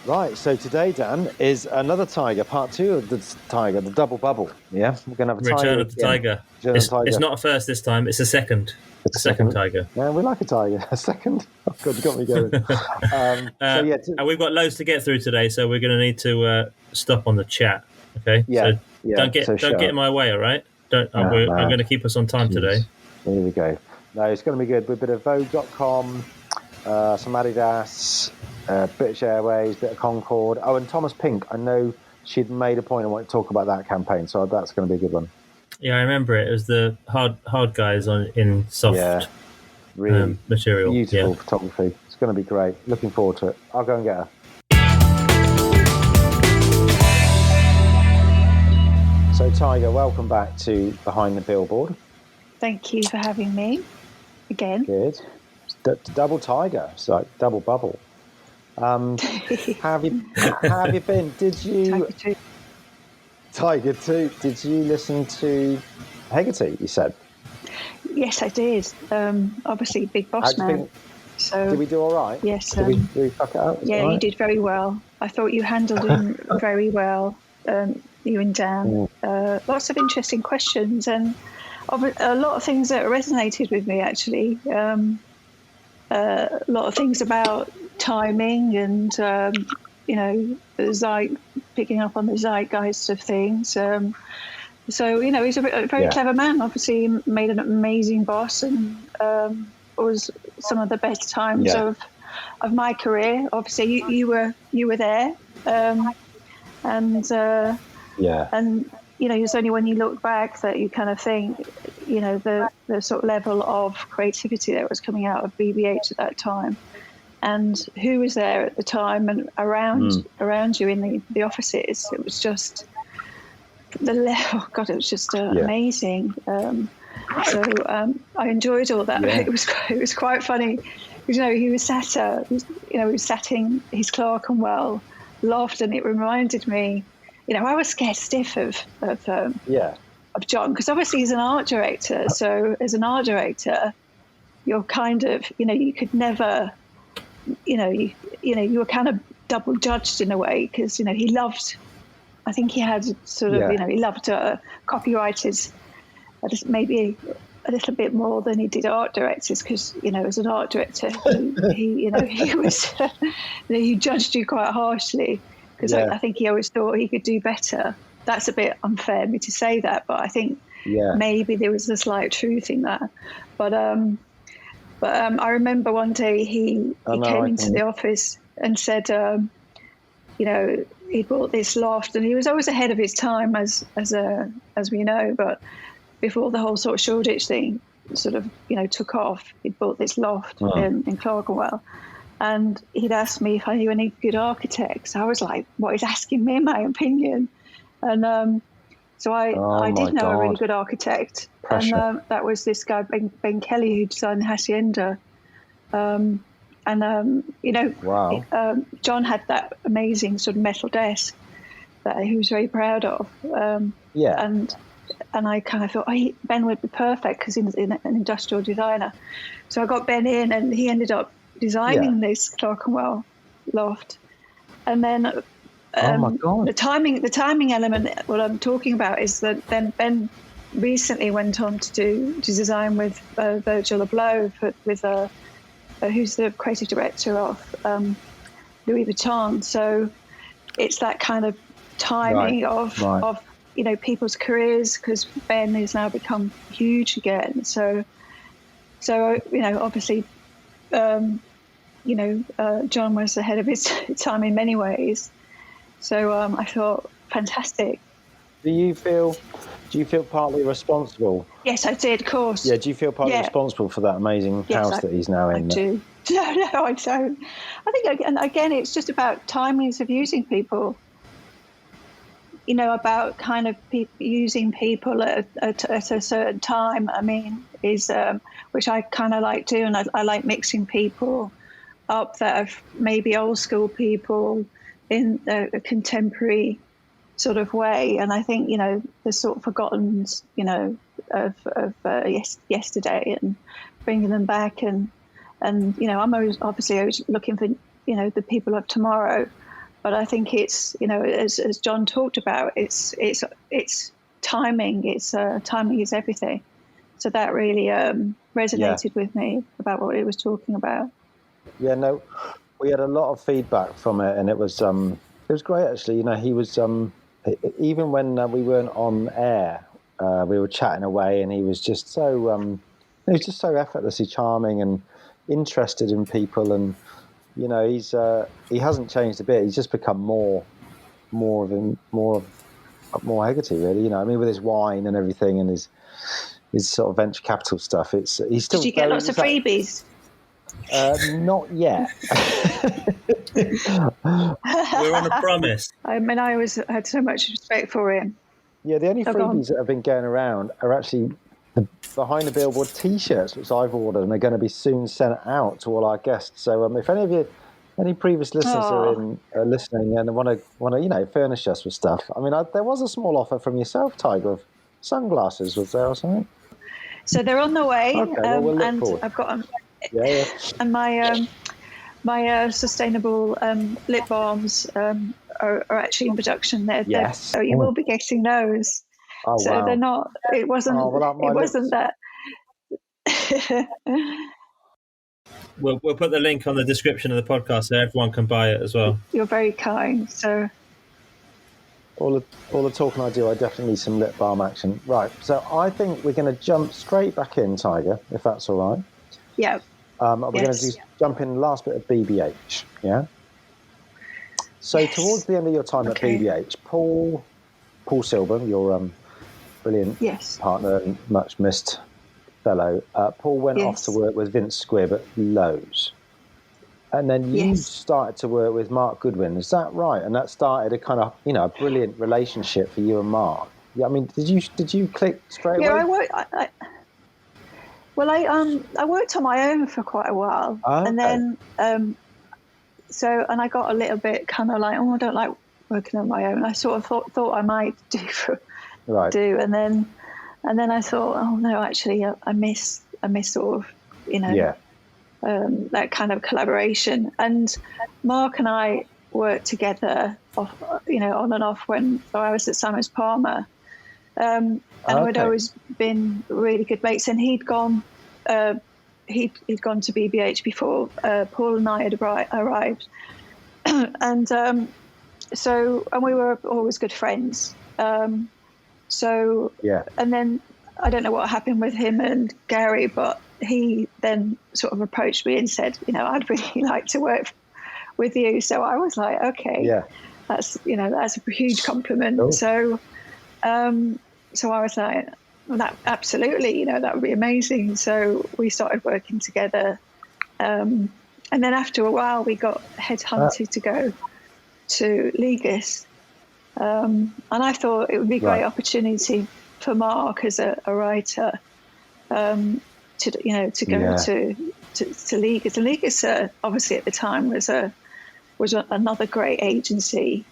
Right, so today, Dan, is another tiger, part 2 of the tiger, the double bubble. Yeah, we're going to have a tiger. Return of the Tiger. It's not a first this time, it's a second. It's a second tiger. Yeah, we like a tiger. A second. Oh, God, you got me going. And we've got loads to get through today, so we're going to need to stop on the chat. Okay? Yeah. So don't get in my way, all right? I'm going to keep us on time today. Here we go. No, it's going to be good. With a bit of Vogue.com, some Adidas, British Airways, bit of Concorde. Oh, and Thomas Pink. I know she'd made a point and wanted to talk about that campaign, so that's going to be a good one. Yeah, I remember it. It was the hard guys in soft really material. Beautiful photography. It's going to be great. Looking forward to it. I'll go and get her. So, Tiger, welcome back to Behind the Billboard. Thank you for having me again. Good. Double tiger. It's like double bubble. How have you been? Did you... Tiger 2. Did you listen to Hegarty, you said? Yes, I did. Obviously, Big Boss Man. So, did we do all right? Yes. Did we fuck it up? Yeah, you did very well. I thought you handled him very well, you and Dan. Lots of interesting questions and a lot of things that resonated with me, actually. A lot of things about timing and, picking up on the zeitgeist of things. So, he's a very clever man. Obviously, made an amazing boss and was some of the best times of my career. Obviously, you were there, and it's only when you look back that you kind of think, the sort of level of creativity that was coming out of BBH at that time, and who was there at the time and around you in the offices. It was just the level. God, it was just amazing. I enjoyed all that. Yeah. It was quite funny. He was sat in his Clerkenwell loft, and it reminded me. I was scared stiff of John, because obviously he's an art director. So as an art director, you're kind of, you could never, you were kind of double judged in a way, because he loved. I think he had sort of, he loved copywriters maybe a little bit more than he did art directors, because as an art director, he was he judged you quite harshly. Because I think he always thought he could do better. That's a bit unfair of me to say that, but I think maybe there was a slight truth in that. But I remember one day he came into the office and said, he bought this loft, and he was always ahead of his time, as we know. But before the whole sort of Shoreditch thing sort of took off, he'd bought this loft in Clerkenwell. And he'd asked me if I knew any good architects. I was like, what, he's asking me my opinion? And so I did know a really good architect. Pressure. And that was this guy, Ben Kelly, who designed the Hacienda. Wow. John had that amazing sort of metal desk that he was very proud of. And I kind of thought, Ben would be perfect, because he's an industrial designer. So I got Ben in, and he ended up designing this Clerkenwell loft. And then the timing element, what I'm talking about, is that then Ben recently went on to design with Virgil Abloh, with who's the creative director of Louis Vuitton. So it's that kind of timing of people's careers, because Ben has now become huge again. So obviously John was ahead of his time in many ways. So I thought, fantastic. Do you feel partly responsible? Yes, I did, of course. Yeah, do you feel partly responsible for that amazing house that he's now in? I do. No, I don't. I think, again, it's just about timings of using people. About kind of using people at a certain time. I mean, is which I kind of like doing. I like mixing people up that are maybe old school people in a contemporary sort of way. And I think the sort of forgotten of yesterday, and bringing them back, and I'm always looking for the people of tomorrow. But I think it's, as John talked about, it's timing. Timing is everything. So that really resonated with me about what he was talking about. Yeah, no, we had a lot of feedback from it, and it was great actually. He was even when we weren't on air, we were chatting away, and he was just so effortlessly charming and interested in people, and he hasn't changed a bit. He's just become more Hegarty, really. With his wine and everything, and his sort of venture capital stuff. He's still. Did you get lots of freebies? Not yet. We're on a promise. I mean, I always had so much respect for him. Yeah, the only freebies that have been going around are actually the Behind the Billboard T-shirts, which I've ordered, and they're going to be soon sent out to all our guests. So, if any previous listeners are listening and want to furnish us with stuff, I mean, there was a small offer from yourself, Tiger, of sunglasses, was there or something? So they're on the way, okay, well, we'll look and forward. I've got them. Yeah. And my sustainable lip balms are actually in production. So you will be getting those. Oh, so wow. They're not. It wasn't. Wasn't that. We'll put the link on the description of the podcast so everyone can buy it as well. You're very kind. So all the talking I do, I definitely need some lip balm action. Right. So I think we're going to jump straight back in, Tiger, if that's all right. Yeah. We're going to jump in the last bit of BBH. Yeah. So towards the end of your time at BBH, Paul Silver, your brilliant partner and much missed fellow, Paul went off to work with Vince Squibb at Lowe's. And then you started to work with Mark Goodwin. Is that right? And that started a kind of, a brilliant relationship for you and Mark. Yeah, I mean, did you click straight away? I worked on my own for quite a while, and then and I got a little bit kind of like, I don't like working on my own. I sort of thought I might do, and then I thought, oh no, actually, I miss sort of, that kind of collaboration. And Mark and I worked together on and off when I was at Simons Palmer. And we'd always been really good mates. And he'd gone to BBH before Paul and I had arrived, and we were always good friends. And then I don't know what happened with him and Gary, but he then sort of approached me and said, I'd really like to work with you. So I was like, okay, that's a huge compliment. Cool. So I was like, well, that absolutely, that would be amazing. So we started working together. And then after a while, we got headhunted to go to Leagas. And I thought it would be a great opportunity for Mark as a writer to go to Leagas. And Leagas, obviously at the time, was another great agency.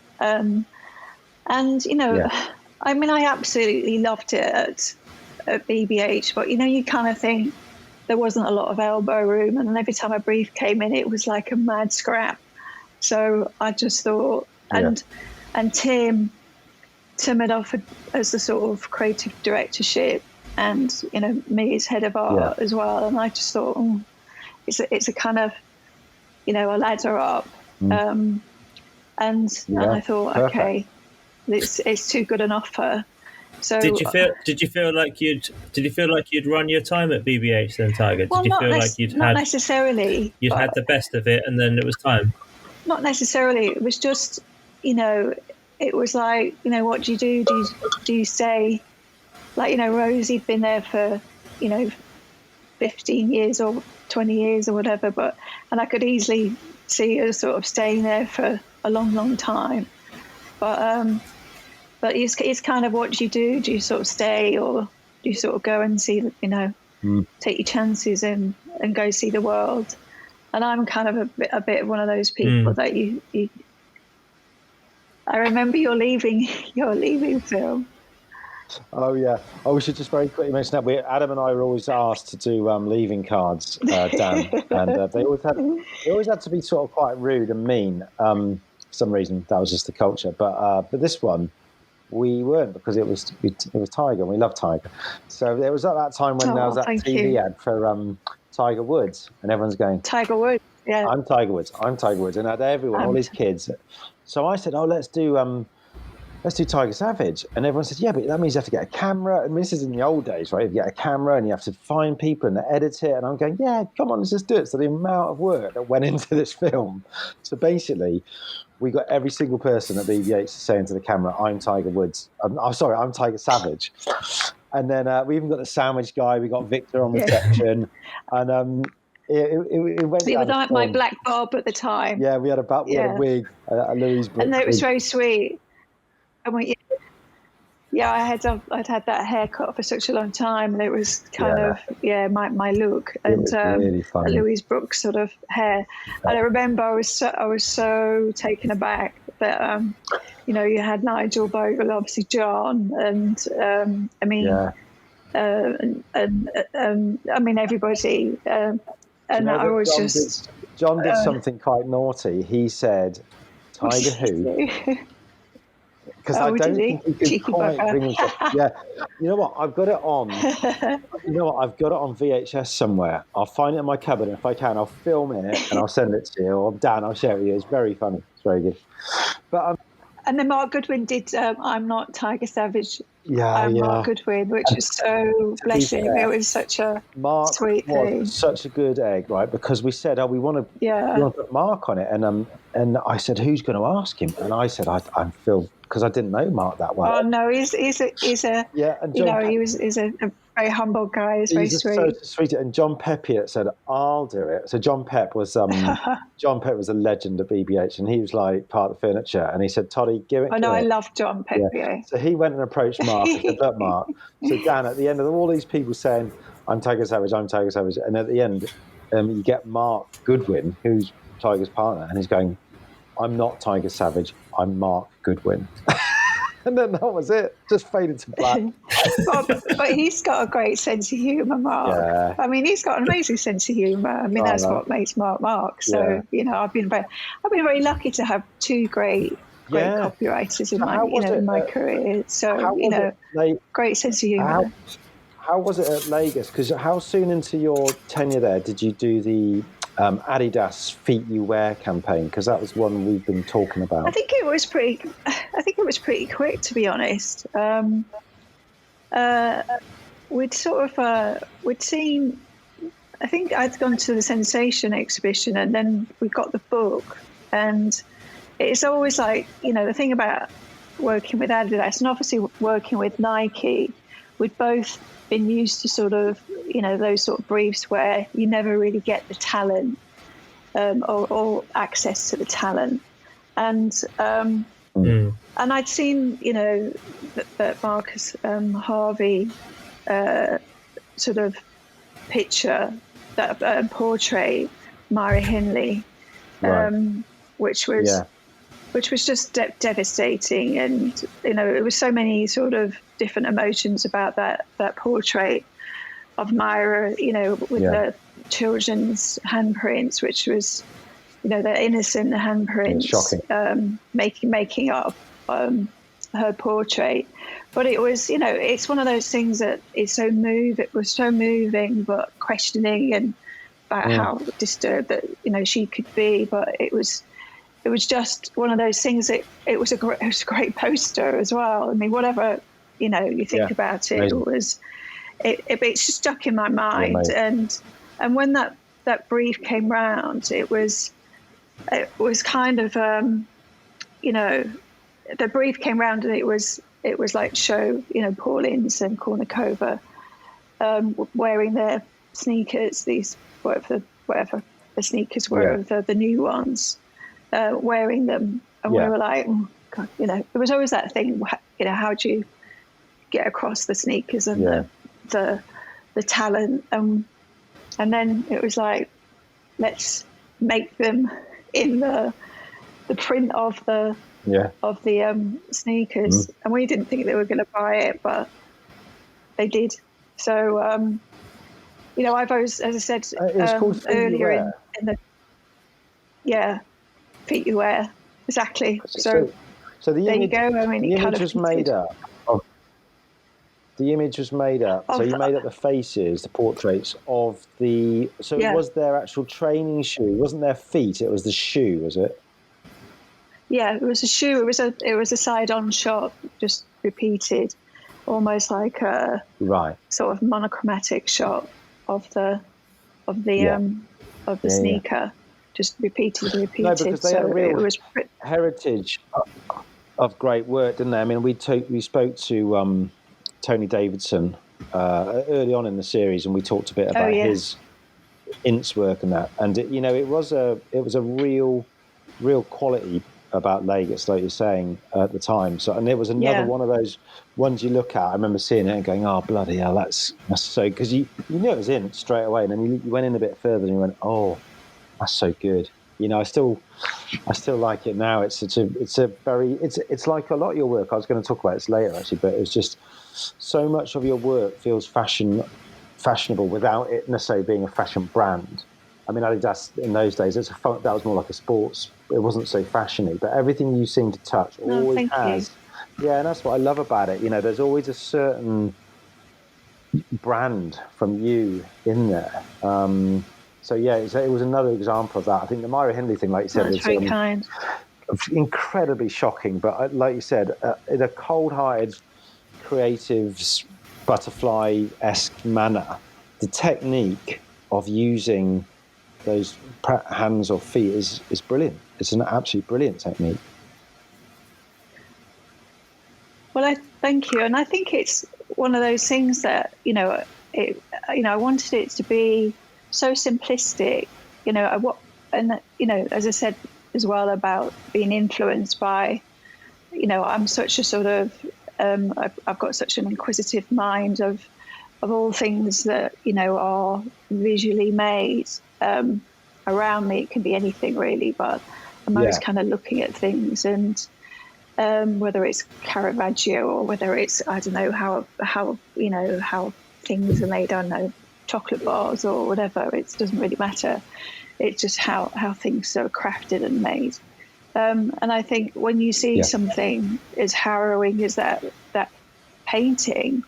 I mean, I absolutely loved it at BBH, but you kind of think there wasn't a lot of elbow room, and then every time a brief came in, it was like a mad scrap. So I just thought, and Tim had offered as the sort of creative directorship, and me as head of art as well, and I just thought, it's a kind of a ladder up, and I thought, perfect. Okay, it's too good an offer. So did you feel like you'd run your time at BBH then, Tiger? Did you feel like not necessarily you'd had the best of it and then it was time? Not necessarily. It was just it was like, what do you do? Do you stay? Like, Rosie'd been there for 15 years or 20 years or whatever, and I could easily see her sort of staying there for a long, long time. But it's kind of, what do you do? Do you sort of stay, or do you sort of go and see, take your chances and go see the world? And I'm kind of a bit one of those people that you. I remember you're leaving, Phil. Oh yeah. We should just very quickly mention that Adam and I were always asked to do leaving cards, Dan, and they always had to be sort of quite rude and mean. For some reason, that was just the culture. But this one, we weren't, because it was Tiger, and we love Tiger. So there was at that time when there was that TV ad for Tiger Woods, and everyone's going, Tiger Woods, yeah. I'm Tiger Woods, and had everyone, all these kids. So I said, let's do Tiger Savage. And everyone said, yeah, but that means you have to get a camera. I mean, this is in the old days, right? You get a camera and you have to find people and edit it. And I'm going, yeah, come on, let's just do it. So the amount of work that went into this film. So basically, we got every single person at BBH saying to the camera, I'm Tiger Woods. I'm Tiger Savage. And then we even got the sandwich guy. We got Victor on reception. And it went. It was like my black bob at the time. Yeah, we had a wig, a Louise Brooks. And it was very sweet. And I'd had that haircut for such a long time, and it was kind of my look, and really a Louise Brooks sort of hair. And I remember I was so taken aback that you had Nigel Bogle, obviously John, and I mean everybody, and I was John did something quite naughty. He said, "Tiger who?" Because I don't think he could quite bring himself. Yeah, you know what? I've got it on. I've got it on VHS somewhere. I'll find it in my cupboard, and if I can, I'll film it and I'll send it to you. Or Dan, I'll share it with you. It's very funny. It's very good. But and then Mark Goodwin did "I'm Not Tiger Savage." Mark Goodwin, which is so blessing. It was such a sweet thing. Such a good egg, right? Because we said, we want to put Mark on it, and I said, who's going to ask him? And I said, I'm Phil, because I didn't know Mark that well. Oh no, he's a he's a very humble guy. He's very sweet. So sweet. And John Peppiatt said, I'll do it. So John Pep was a legend at BBH, and he was like part of the furniture. And he said, Toddy, give it. I know, I love John Peppiatt. Yeah. So he went and approached Mark and said, look, Mark. So Dan, at the end of all these people saying, I'm Tiger Savage, and at the end, you get Mark Goodwin, who's Tiger's partner, and he's going, I'm not Tiger Savage, I'm Mark Goodwin. And then that was it. Just faded to black. but he's got a great sense of humour, Mark. Yeah. I mean, he's got an amazing sense of humour. I mean, that's what makes Mark. So I've been very lucky to have two great copywriters in my career. So great sense of humour. How was it at Leagas? Because how soon into your tenure there did you do the Adidas Feet You Wear campaign? Because that was one we've been talking about. I think it was pretty quick, to be honest. We'd seen. I think I'd gone to the Sensation exhibition, and then we got the book. And it's always like, the thing about working with Adidas and obviously working with Nike, we'd both been used to sort of, those sort of briefs where you never really get the talent or access to the talent. And I'd seen, that Marcus Harvey sort of picture, that portrait, Myra Hindley, which was just devastating. And, it was so many sort of different emotions about that portrait of Myra, with the children's handprints, which was, the innocent handprints, shocking. Making up her portrait. But it was, it's one of those things that it was so moving, but questioning and about how disturbed that, she could be. But it was just one of those things that it was a great poster as well. I mean, whatever, you think about it, amazing. It stuck in my mind. And when that brief came round, it was kind of, the brief came round, and it was like show, Paul Ince and Kornikova wearing their sneakers, these whatever the sneakers were, the new ones, wearing them, and we were like, oh, God, there was always that thing, how do you get across the sneakers and the talent, and then it was like, let's make them in the print of the sneakers. And we didn't think they were going to buy it, but they did. So I've always, as I said earlier, in the Feet You Wear, exactly. So the there image, you go. I mean, the image was made up. The image was made up. So you made up the faces, the portraits of the. So it was their actual training shoe. It wasn't their feet. It was the shoe, was it? Yeah, it was a shoe. It was a side-on shot, just repeated, almost like a sort of monochromatic shot of the sneaker, just repeated. No, because they had a real heritage of great work, didn't they? I mean, we spoke to Tony Davidson early on in the series, and we talked a bit about his ints work and that. And it was a real quality about Leagas, like you're saying at the time. So, and it was another one of those ones you look at. I remember seeing it and going, "Oh, bloody hell, that's so," because you knew it was in straight away, and then you went in a bit further and you went, "Oh, that's so good." I still like it now. It's like a lot of your work. I was going to talk about this later actually, but it's just so much of your work feels fashionable without it necessarily being a fashion brand. I mean, Adidas in those days, that was more like a sports. It wasn't so fashiony, but everything you seem to touch always has. Yeah, and that's what I love about it. There's always a certain brand from you in there. So yeah, it was another example of that. I think the Myra Hindley thing, like you said, was very kind, incredibly shocking. But like you said, in a cold-hearted, creative, butterfly-esque manner, the technique of using those hands or feet is brilliant. It's an absolutely brilliant technique. Well, I thank you, and I think it's one of those things that I wanted it to be so simplistic, as I said as well about being influenced by, I'm such a sort of, I've got such an inquisitive mind of all things that, are visually made around me. It can be anything really, but I'm always kind of looking at things and whether it's Caravaggio or whether it's, I don't know, how things are made, I don't know, chocolate bars or whatever, it doesn't really matter. It's just how things are crafted and made. And I think when you see something as harrowing as that painting,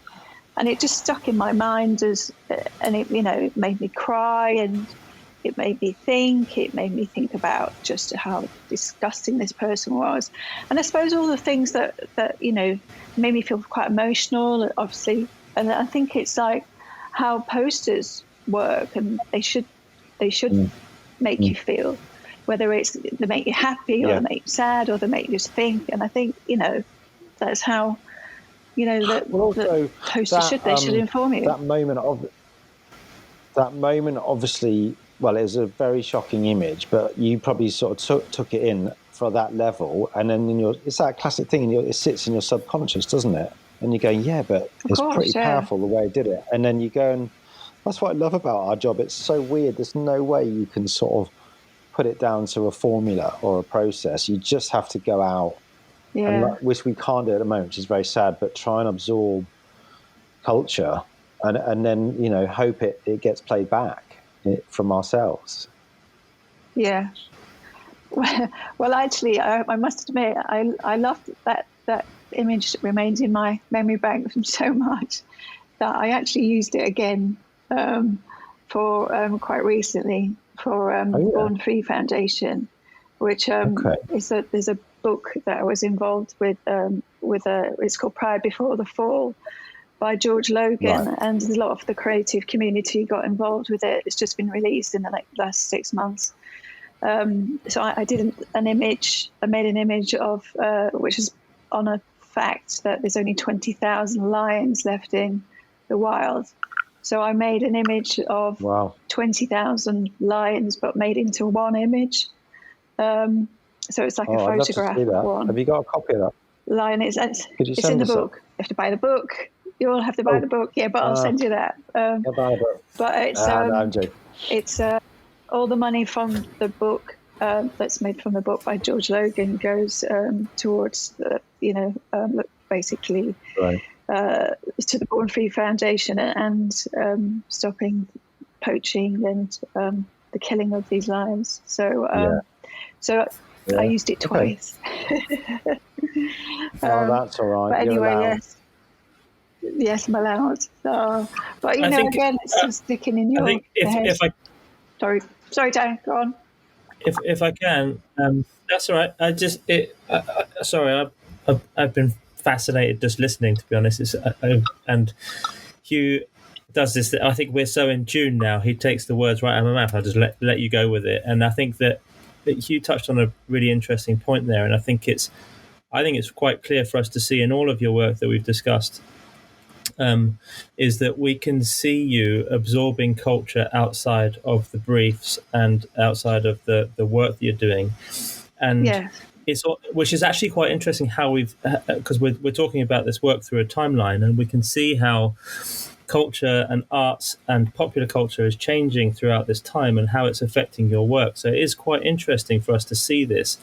and it just stuck in my mind and it made me cry, and it made me think about just how disgusting this person was. And I suppose all the things that made me feel quite emotional, obviously. And I think it's like how posters work, and they should make you feel, whether it's they make you happy or they make you sad or they make you just think. And I think that's how the posters should inform you. That moment obviously, well, it was a very shocking image, but you probably sort of took it in for that level, and then it's that classic thing, it sits in your subconscious, doesn't it? And you're going, but it's pretty powerful the way I did it. And then you go, and that's what I love about our job. It's so weird. There's no way you can sort of put it down to a formula or a process. You just have to go out, which we can't do at the moment, which is very sad, but try and absorb culture and then, hope it gets played back from ourselves. Yeah. Well, actually, I must admit, I loved that image that remains in my memory bank so much that I actually used it again for quite recently for Born Free Foundation, which there's a book that I was involved with it's called Pride Before the Fall by George Logan, and a lot of the creative community got involved with it. It's just been released in the last 6 months. So I did an image. I made an image of which is on a fact that there's only 20,000 lions left in the wild. So I made an image of 20,000 lions, but made into one image. So it's like a photograph of one. Have you got a copy of that? Lion it's in the book. You have to buy the book. You all have to buy the book. Yeah, but I'll send you that. I'll buy the book. But it's I'm joking. It's all the money from the book that's made from the book by George Logan goes towards the basically to the Born Free Foundation and stopping poaching and the killing of these lions. So I used it twice. That's all right. But anyway, yes, I'm allowed. So, but again, it's just sticking in your head. Sorry, Dan, go on. If I can, that's all right. I've been fascinated just listening. To be honest, and Hugh does this. I think we're so in tune now. He takes the words right out of my mouth. I'll just let you go with it. And I think that Hugh touched on a really interesting point there. And I think it's quite clear for us to see in all of your work that we've discussed. Is that we can see you absorbing culture outside of the briefs and outside of the work that you're doing, and which is actually quite interesting how because we're talking about this work through a timeline, and we can see how culture and arts and popular culture is changing throughout this time and how it's affecting your work. So it is quite interesting for us to see this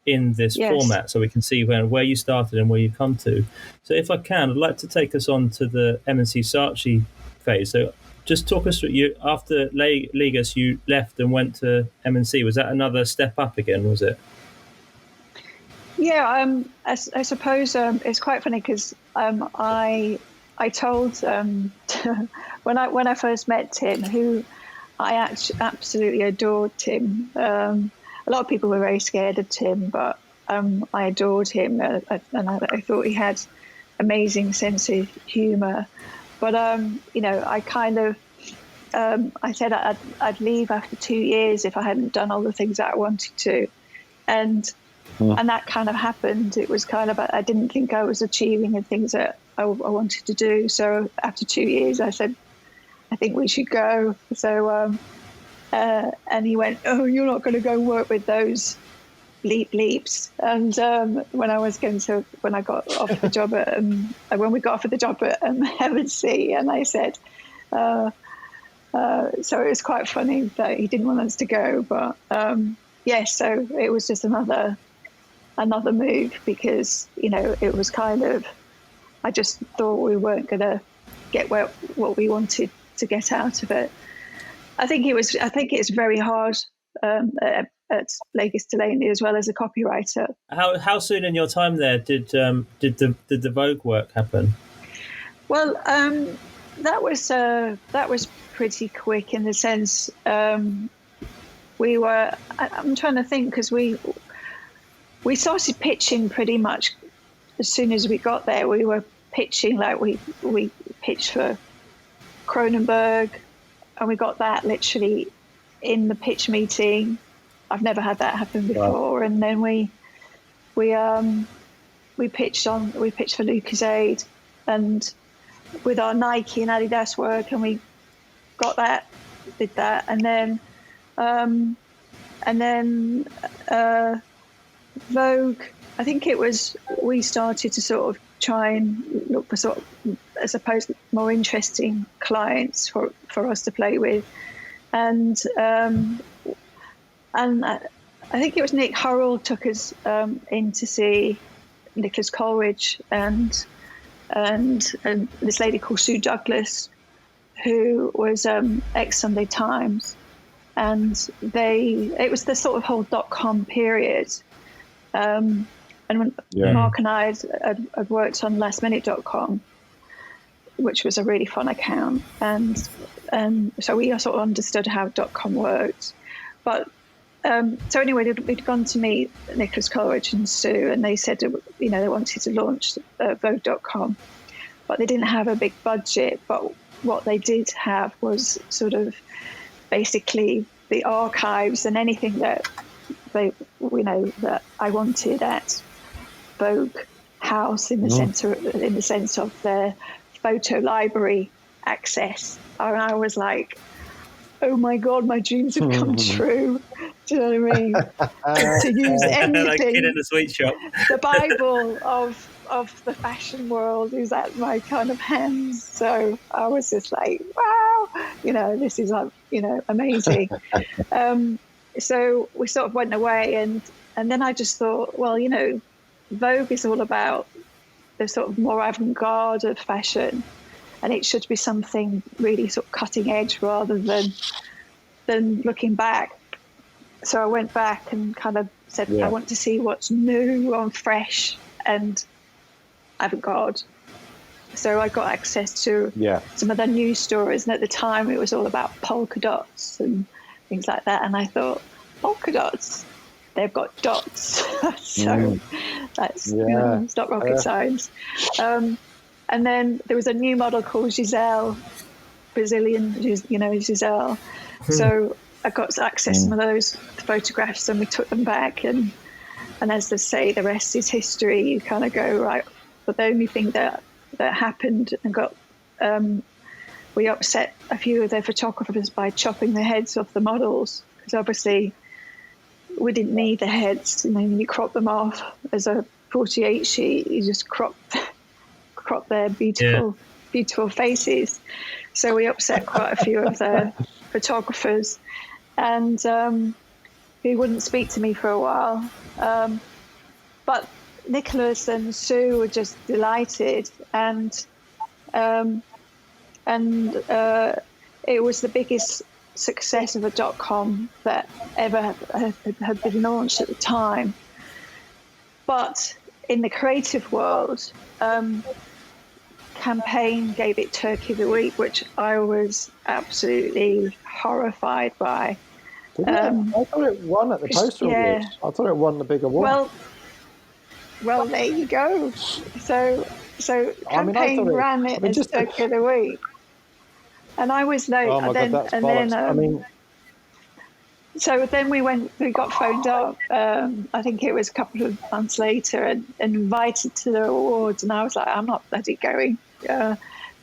in this format, so we can see where you started and where you come to. So if I can, I'd like to take us on to the M&C Saatchi phase. So just talk us through, you after Leagas, you left and went to M&C. Was that another step up again, was it? Yeah, I suppose it's quite funny because I told when I first met Tim, who I absolutely adored Tim. A lot of people were very scared of Tim, but I adored him, and I thought he had amazing sense of humour. But I kind of I said I'd leave after 2 years if I hadn't done all the things that I wanted to, and that kind of happened. It was kind of I didn't think I was achieving the things that I wanted to do. So after 2 years, I said, I think we should go. So. And he went, "Oh, you're not going to go work with those leaps." And when I got offered the job when we got offered the job at M&C, and I said, so it was quite funny that he didn't want us to go, but so it was just another move because it was kind of, I just thought we weren't going to get what we wanted to get out of it. I think it's very hard at Leagas as well as a copywriter. How soon in your time there did the Vogue work happen? Well, that was pretty quick in the sense we were. I'm trying to think because we started pitching pretty much as soon as we got there. We were pitching like we pitched for Kronenberg. And we got that literally in the pitch meeting. I've never had that happen before. Wow. And then we pitched for Lucozade and with our Nike and Adidas work, and we got that, did that, and then Vogue. I think it was we started to sort of try and look for sort of, I suppose, more interesting clients for us to play with, and I think it was Nick Hurrell took us in to see Nicholas Coleridge and this lady called Sue Douglas, who was ex-Sunday Times, and it was the sort of whole .com period. And when Mark and I had worked on lastminute.com, which was a really fun account, and so we sort of understood how .com worked. But so anyway, we'd gone to meet Nicholas Coleridge and Sue, and they said they wanted to launch Vogue.com, but they didn't have a big budget. But what they did have was sort of basically the archives and anything that that I wanted at Vogue House in the sense of their photo library access. And I was like, oh my God, my dreams have come true. Do you know what I mean? To use anything, like kid in the sweet shop. The Bible of the fashion world is at my kind of hands. So I was just like, wow, this is amazing. So we sort of went away, and then I just thought, well, Vogue is all about the sort of more avant-garde of fashion, and it should be something really sort of cutting edge rather than looking back. So I went back and kind of said, I want to see what's new and fresh and avant-garde. So I got access to some of the news stories, and at the time it was all about polka dots and things like that. And I thought, polka dots, they've got dots. So that's it's not rocket science. And then there was a new model called Giselle, Brazilian, Giselle. So I got access to some of those photographs, and we took them back. And as they say, the rest is history. You kind of go, right. But the only thing that happened and got we upset a few of their photographers by chopping the heads off the models, because obviously we didn't need the heads. When you crop them off as a 48 sheet, you just crop their beautiful faces. So we upset quite a few of the photographers, and who wouldn't speak to me for a while. But Nicholas and Sue were just delighted, and it was the biggest success of a .com that ever had been launched at the time. But in the creative world, Campaign gave it Turkey of the Week, which I was absolutely horrified by. I thought it won at the Postal Awards. I thought it won the big award. Well, there you go. So Campaign ran it as Turkey of the Week, and I was late. Oh my God, that's bollocks. So then we got phoned up. I think it was a couple of months later, and invited to the awards, and I was like, I'm not bloody going.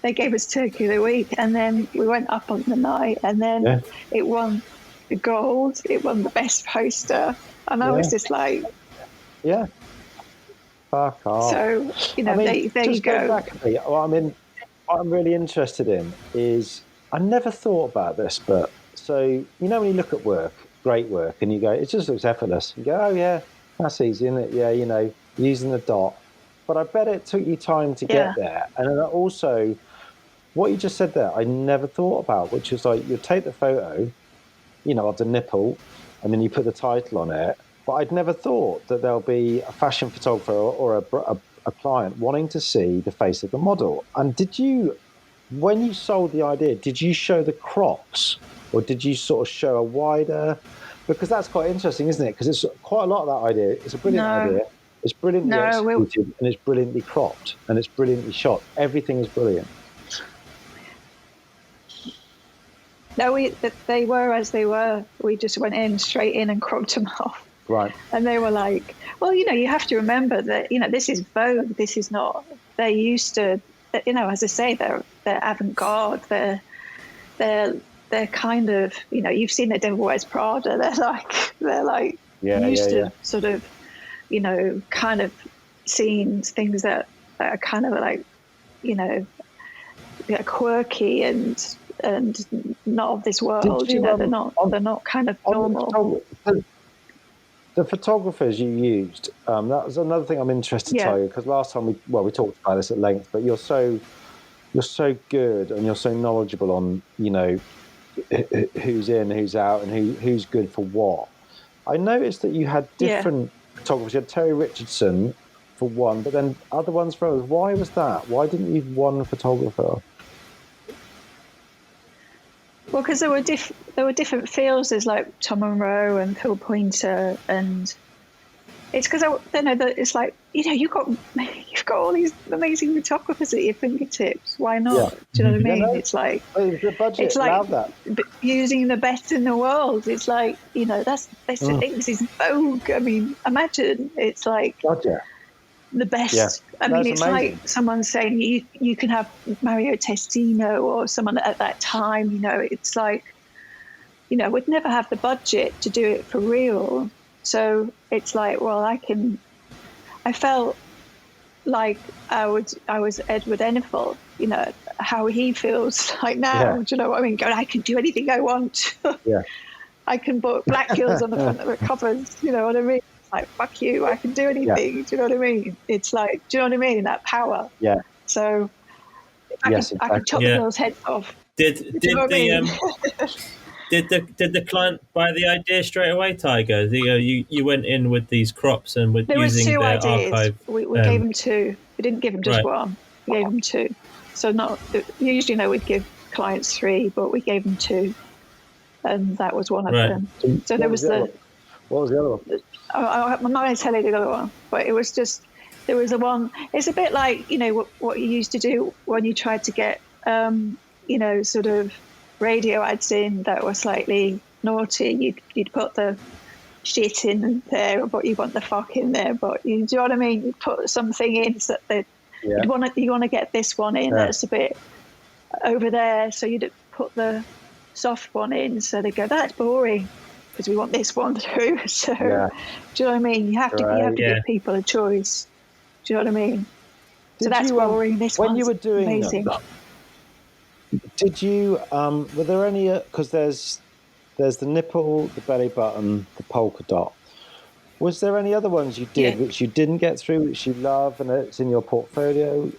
They gave us Turkey of the Week, and then we went up on the night, and then it won the gold. It won the best poster, and I was just like, fuck off. So, there you go. Back a bit, what I'm really interested in is, I never thought about this, but so, when you look at work, great work, and you go, it just looks effortless. You go, oh yeah, that's easy, isn't it? Yeah, using the dot. But I bet it took you time to get there. And then also, what you just said there, I never thought about, which is like, you take the photo, of the nipple, and then you put the title on it. But I'd never thought that there'll be a fashion photographer or a client wanting to see the face of the model. And when you sold the idea, did you show the crops, or did you sort of show a wider? Because that's quite interesting, isn't it? Because it's quite a lot of that idea. It's a brilliant idea. It's brilliantly executed, and it's brilliantly cropped, and it's brilliantly shot. Everything is brilliant. No, they were as they were. We just went straight in and cropped them off. Right. And they were like, well, you have to remember that, this is Vogue. This is not, they're used to, as I say, they're avant-garde. They're kind of, you've seen the Devil Wears Prada. They're like used to sort of, kind of seeing things that are kind of like, quirky and not of this world. They're not kind of normal. The photographers you used, that was another thing I'm interested to tell you, because last time we talked about this at length, but you're so good and you're so knowledgeable on, who's in, who's out, and who's good for what. I noticed that you had different photographers. You had Terry Richardson for one, but then other ones for others. Why was that? Why didn't you have one photographer? Well, because there were different fields. There's like Tom Monroe and Phil Pointer, and it's because it's like you've got all these amazing photographers at your fingertips. Why not? Do you know what I mean? It's like the budget allowed that. Using the best in the world. It's like that's the thing. This is Vogue. I mean, imagine it's like the best. Yeah. I mean, it's amazing. Like someone saying you can have Mario Testino or someone at that time. It's like we'd never have the budget to do it for real. So it's like, well, I felt like I was Edward Enninful, how he feels like now. Do you know what I mean? Going, I can do anything I want. I can put black girls on the front of the covers. You know what I mean? It's like, fuck you, I can do anything. Do you know what I mean? It's like, do you know what I mean? That power. Yeah. So I could chop the girls' heads off. Did the Did the client buy the idea straight away, Tiger? You went in with these crops and with There was using two their ideas. archive. We gave them two. We didn't give them just Right. one. We gave them two. So usually we'd give clients three, but we gave them two, and that was one of Right. them. So there was What was the other one? I'm not going to tell you the other one, but it was just there was the one. It's a bit like what you used to do when you tried to get sort of radio ads in that were slightly naughty. You'd put the shit in there, but you want the fuck in there. But do you know what I mean? You put something in so that you want to get this one in that's a bit over there. So you'd put the soft one in, so they go, that's boring because we want this one through. So do you know what I mean? You have to give people a choice. Do you know what I mean? So that's boring. This when one's you were doing amazing. Did you were there any? Because there's the nipple, the belly button, the polka dot. Was there any other ones you did which you didn't get through, which you love, and it's in your portfolio?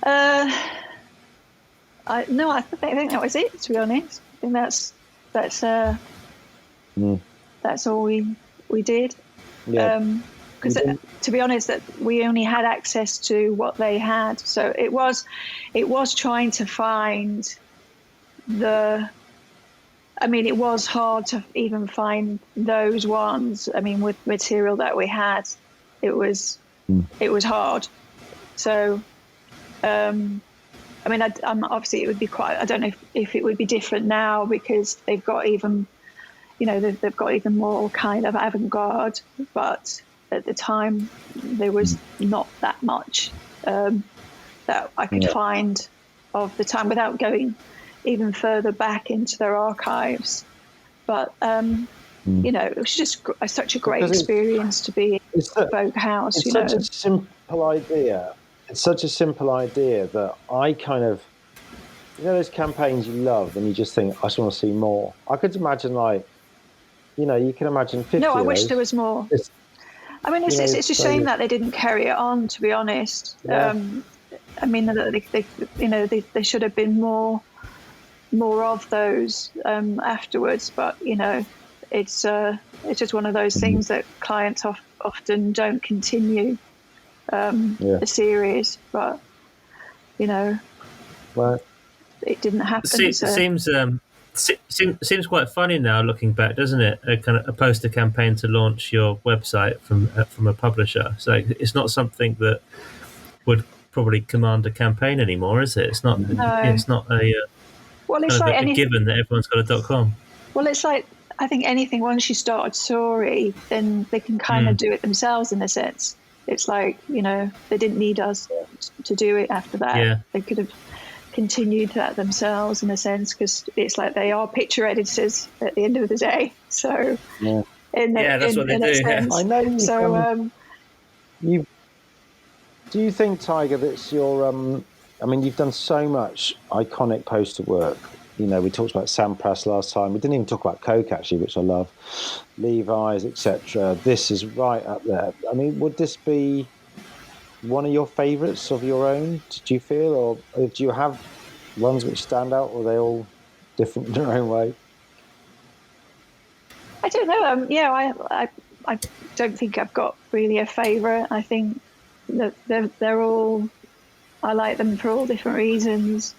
I think that was it. To be honest, I think that's all we did. Yeah. Because to be honest, that we only had access to what they had, so it was trying to find it was hard to even find those ones. I mean, with material that we had, it was hard. So, obviously it would be quite. I don't know if it would be different now because they've got even, they've got even more kind of avant-garde. But at the time, there was not that much that I could find of the time without going even further back into their archives. But it was just such a great experience to be in Vogue House. It's such a simple idea. It's such a simple idea that I kind of, those campaigns you love and you just think, I just want to see more. I could imagine you can imagine 50. No, I wish there was more. It's a shame that they didn't carry it on, to be honest. Yeah. There should have been more of those afterwards, but it's just one of those things that clients often don't continue the series, but it didn't happen. Seems quite funny now looking back, doesn't it? A poster campaign to launch your website from a publisher. So it's not something that would probably command a campaign anymore, is it? It's not. No. It's not a. Well, it's like a given that everyone's got a .com. Well, it's like I think anything. Once you start a story, then they can kind of do it themselves in a sense. It's like they didn't need us to do it after that. Yeah. They could have continued that themselves in a sense because it's like they are picture editors at the end of the day. So that's what they do. Sense. I know. So do you think, Tiger, that's your? You've done so much iconic poster work. We talked about Sampras last time. We didn't even talk about Coke, actually, which I love. Levi's, etc. This is right up there. I mean, would this be one of your favourites of your own, do you feel? Or do you have ones which stand out, or are they all different in their own way? I don't know. I don't think I've got really a favourite. I think that they're all... I like them for all different reasons.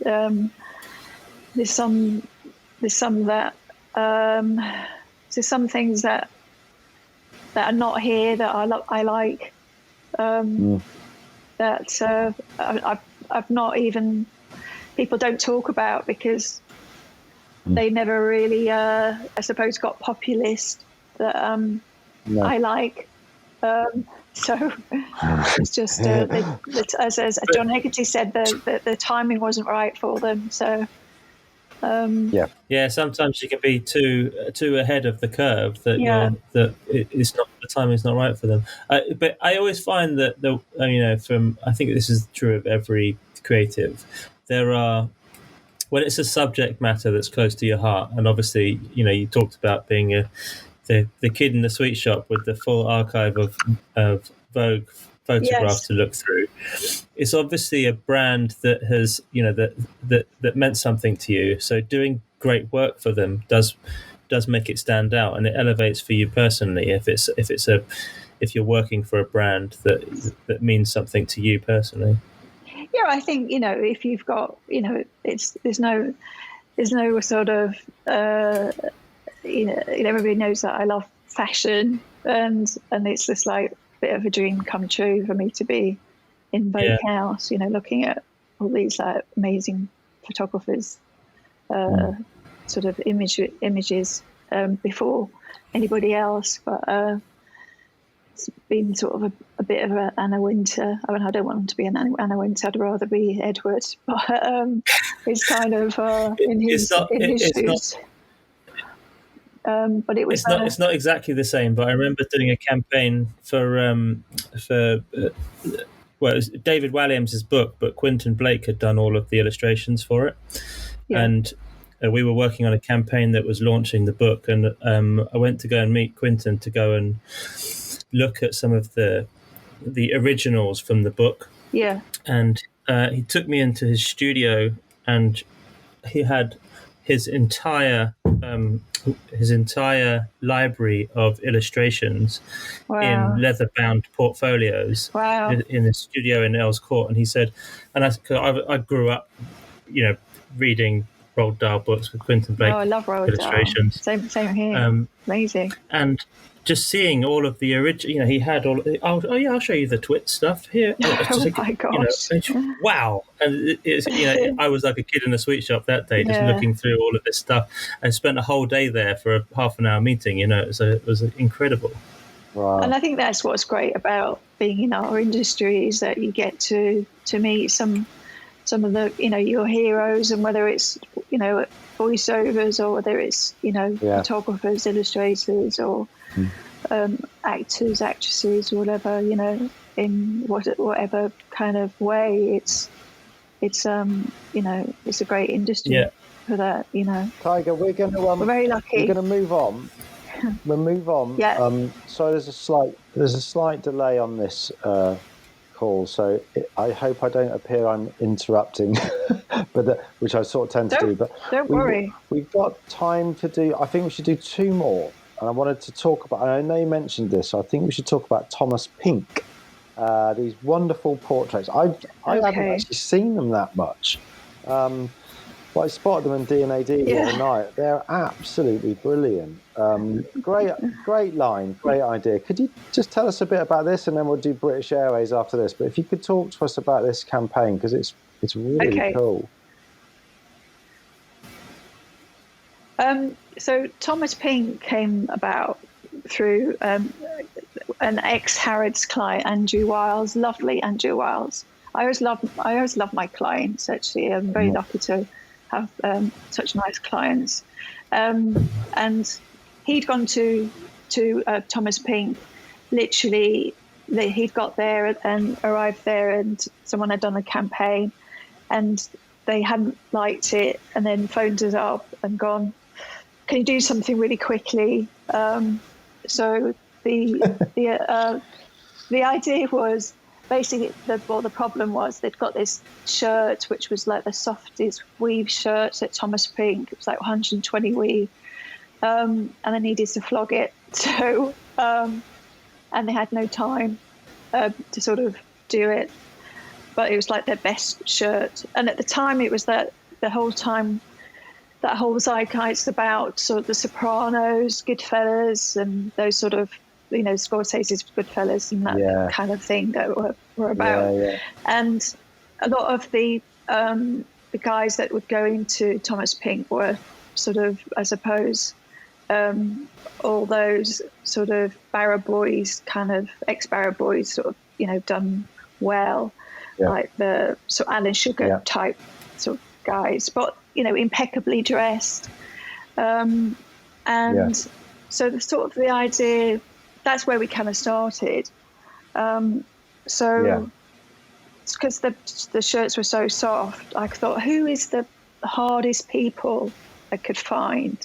There's some that there's some things that are not here that I like. That I've not even people don't talk about because they never really I suppose got populist that I like. So it's just as John Hegarty said, the timing wasn't right for them. So sometimes you can be too ahead of the curve that it's not, the timing's not right for them. But I always find that I think this is true of every creative. There are, when it's a subject matter that's close to your heart, and obviously you talked about being the kid in the sweet shop with the full archive of Vogue photographs Yes. to look through. It's obviously a brand that has, that meant something to you. So doing great work for them does make it stand out, and it elevates for you personally if you're working for a brand that means something to you personally. Yeah, I think, if you've got, there's no sort of, everybody knows that I love fashion, and it's just like a bit of a dream come true for me to be in Vogue House, looking at all these like amazing photographers, sort of images before anybody else. But it's been sort of a bit of an Anna Wintour. I mean, I don't want to be an Anna Wintour. I'd rather be Edward. But it's kind of in his shoes. But it was it's not exactly the same. But I remember doing a campaign for well, it was David Walliams' book, but Quentin Blake had done all of the illustrations for it, and we were working on a campaign that was launching the book, and I went to go and meet Quentin to go and look at some of the originals from the book. Yeah. And he took me into his studio, and he had his entire library of illustrations in leather-bound portfolios in his studio in Earls Court. And he said, and I grew up, reading Roald Dahl books with Quentin Blake. Oh, I love Roald illustrations. Dahl. Same here. Amazing. And just seeing all of the original, he had all. I'll show you the Twit stuff here. My gosh! Wow! And I was like a kid in a sweet shop that day, just looking through all of this stuff. I spent a whole day there for a half an hour meeting. So it was incredible. Wow. And I think that's what's great about being in our industry, is that you get to meet some of the your heroes, and whether it's voiceovers or whether it's photographers, illustrators, or actors, actresses, or whatever, in whatever kind of way, it's a great industry for that. Tiger, we're very lucky. We're gonna move on. We'll move on. Yeah. So there's a slight delay on this call, so I hope I don't appear I'm interrupting, but which I sort of tend to do. But don't worry. We've got time to do. I think we should do two more, and I wanted to talk about. I know you mentioned this. So I think we should talk about Thomas Pink. These wonderful portraits. I haven't actually seen them that much. But I spotted them in D&AD the other night. They're absolutely brilliant. Great line, great idea. Could you just tell us a bit about this, and then we'll do British Airways after this. But if you could talk to us about this campaign, because it's really cool. So Thomas Pink came about through an ex-Harrods client, Andrew Wiles, lovely Andrew Wiles. I always love my clients. Actually, I'm very lucky to have such nice clients. And he'd gone to Thomas Pink. Literally, he'd got there and arrived there, and someone had done a campaign, and they hadn't liked it, and then phoned us up and gone, "Can you do something really quickly?" So the idea was, basically, the problem was they'd got this shirt, which was like the softest weave shirts at Thomas Pink. It was like 120 weave, and they needed to flog it. So, and they had no time to sort of do it. But it was like their best shirt. And at the time, it was that the whole time, that whole zeitgeist about sort of the Sopranos, Goodfellas, and those sort of, Scorsese's Goodfellas and that kind of thing that were about. Yeah. And a lot of the guys that would go into Thomas Pink were sort of, I suppose, all those sort of Barrow Boys, kind of ex-Barrow Boys, sort of, done well, like the sort of Alan Sugar type sort of guys, but, impeccably dressed. And so the sort of the idea, that's where we kind of started. So it's because the shirts were so soft. I thought, who is the hardest people I could find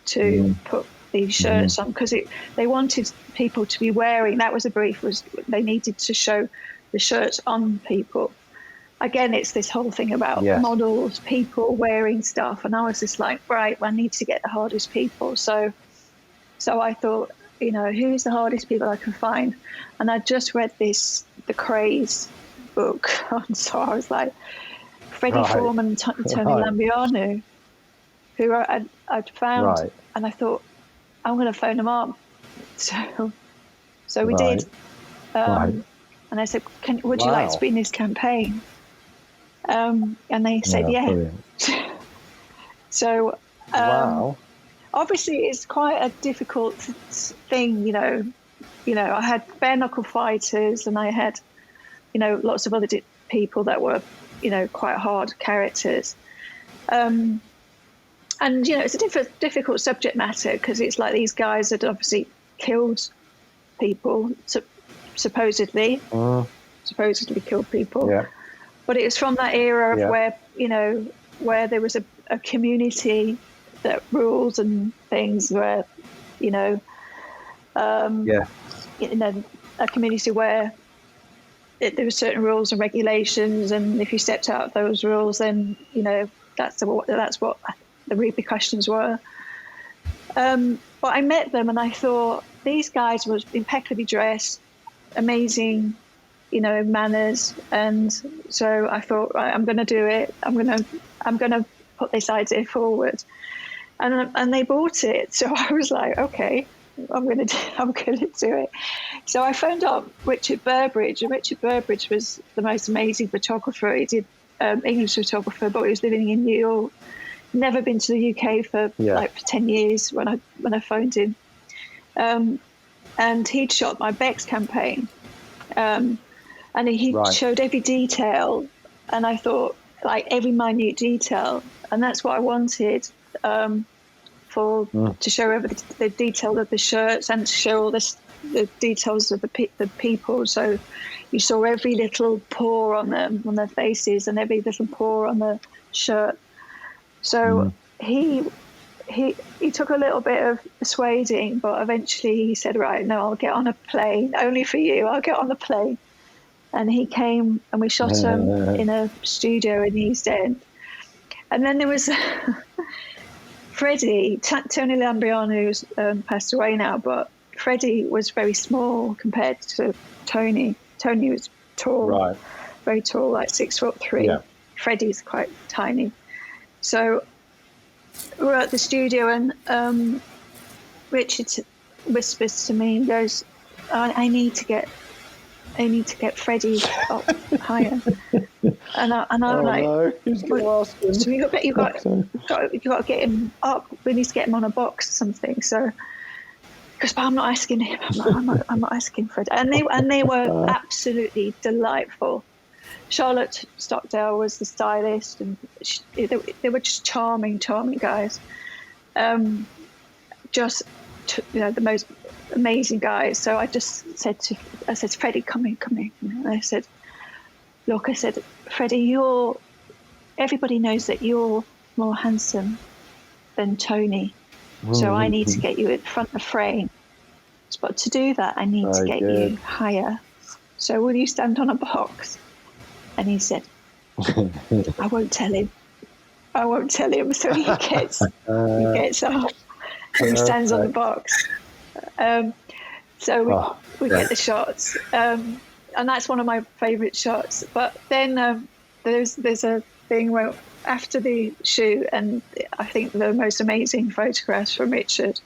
to put these shirts on, because they wanted people to be wearing. That was a brief. Was they needed to show the shirts on people. Again, it's this whole thing about models, people wearing stuff, and I was just like, right, I need to get the hardest people. So I thought, who's the hardest people I can find? And I just read the Craze book, so I was like, Freddie Foreman and Tony Lambrianou, who I'd found, and I thought, I'm going to phone them up. So we did, and I said, would you like to be in this campaign? And they said, So, obviously, it's quite a difficult thing, I had bare knuckle fighters, and I had, lots of other people that were, quite hard characters. And, it's a difficult subject matter, because it's like these guys had obviously killed people, supposedly killed people. Yeah. But it was from that era of where there was a community that rules and things, where, a community where there were certain rules and regulations, and if you stepped out of those rules, then, that's what the repercussions were. But I met them, and I thought, these guys were impeccably dressed, amazing, manners, and so I thought, right, I'm going to do it. I'm going to put this idea forward, and they bought it. So I was like, okay, I'm going to do it. So I phoned up Richard Burbridge, and Richard Burbridge was the most amazing photographer. He did English photographer, but he was living in New York. Never been to the UK for 10 years when I phoned him, and he'd shot my Becks campaign, and he showed every detail, and I thought, like, every minute detail, and that's what I wanted, to show over the detail of the shirts, and to show all the details of the people. So you saw every little pore on them, on their faces, and every little pore on the shirt. So he took a little bit of persuading, but eventually he said, right, no, I'll get on a plane, only for you, I'll get on the plane. And he came, and we shot him in a studio in the East End. And then there was Freddie, Tony Lambrianou, who's passed away now, but Freddie was very small compared to Tony. Tony was tall, very tall, like 6'3". Yeah. Freddie's quite tiny. So we're at the studio, and Richard whispers to me and goes, I need to get Freddie up higher. And I'm like, no. Who's going to ask him? So you got to get him up. We need to get him on a box or something. So, because I'm not asking him. I'm not asking Freddie. And they were absolutely delightful. Charlotte Stockdale was the stylist, and they were just charming guys. The most amazing guys. So I just said Freddie, come in. And I said, look, Freddie, everybody knows that you're more handsome than Tony. So I need to get you in front of the frame. But to do that, I need to get you higher. So will you stand on a box? And he said, I won't tell him. So he gets up and he stands on the box. So we get the shots. And that's one of my favourite shots. But then there's a thing where after the shoot, and I think the most amazing photographs from Richard,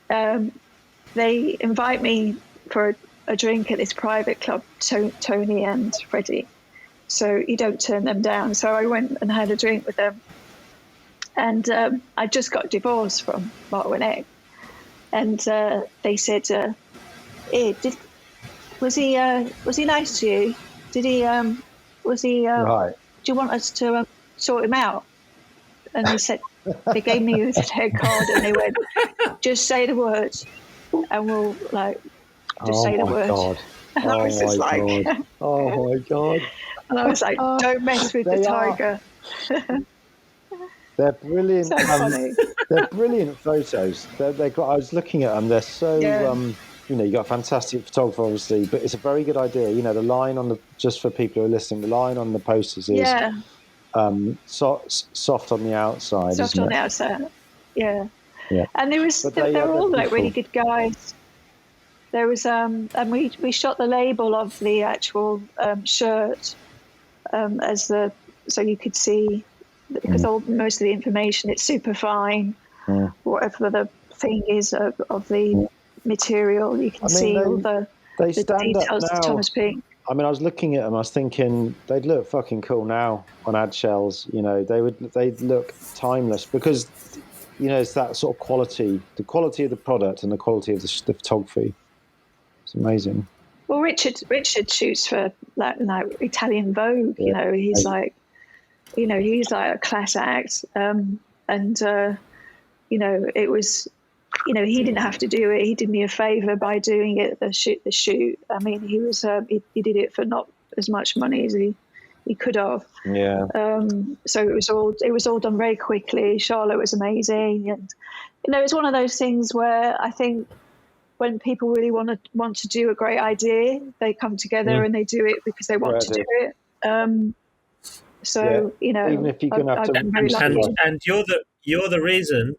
they invite me for a drink at this private club, Tony and Freddie. So you don't turn them down. So I went and had a drink with them. And I just got divorced from Mark Winnick. And they said, was he nice to you? Did he, right. Do you want us to sort him out? And they said, they gave me their card, and they went, just say the words, and we'll just say the words. God. And I was just like, God. Oh my God. And I was like, don't mess with the tiger. They're brilliant. So funny. They're brilliant photos. I was looking at them. They're so, you got a fantastic photographer, obviously, but it's a very good idea. The line on just for people who are listening, the line on the posters is soft on the outside, soft on the outside. Yeah. Yeah. And they were all like really good guys. There was, and we shot the label of the actual shirt so you could see, because most of the information, it's super fine, whatever the thing is of the material, you can see all the details of Thomas Pink. I mean, I was looking at them, I was thinking they'd look fucking cool now on ad shells. They'd look timeless because, it's that sort of quality, the quality of the product and the quality of the photography. It's amazing. Well, Richard shoots for like Italian Vogue. Yeah. He's like a class act. It was, he didn't have to do it. He did me a favor by doing it. The shoot. I mean, he was he did it for not as much money as he could have. Yeah. So it was all done very quickly. Charlotte was amazing, and it's one of those things where I think, when people really want to do a great idea, they come together and they do it because they want to do it. Even if you're going to have to, and you're the reason,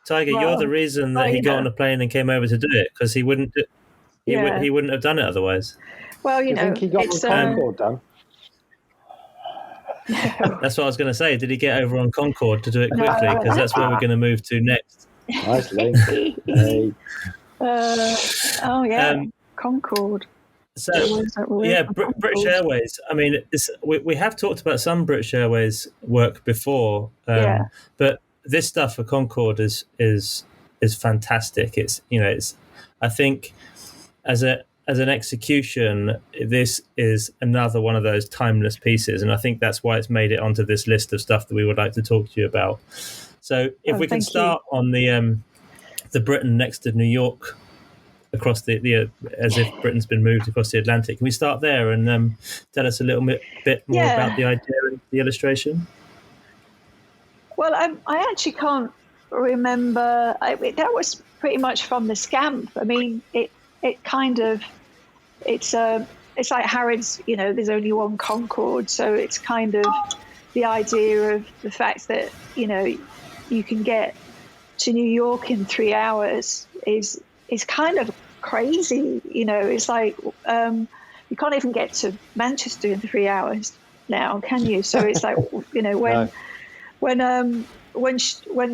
Tiger. You're the reason that he got on a plane and came over to do it, because he wouldn't have done it otherwise. Well, do you think he got on Concorde, Dan? That's what I was going to say. Did he get over on Concorde to do it quickly? Because that's where we're going to move to next. Nice link. Hey. Concorde. So British Airways. I mean, we have talked about some British Airways work before, but this stuff for Concorde is fantastic. It's I think as an execution, this is another one of those timeless pieces, and I think that's why it's made it onto this list of stuff that we would like to talk to you about. So if we can start on the Britain next to New York, across the as if Britain's been moved across the Atlantic. Can we start there and tell us a little bit more about the idea and the illustration? Well, I actually can't remember. That was pretty much from the Scamp. I mean, it's like Harrods. There's only one Concorde, so it's kind of the idea of the fact that you can get to New York in 3 hours is kind of crazy. It's like you can't even get to Manchester in 3 hours now, can you? So it's like when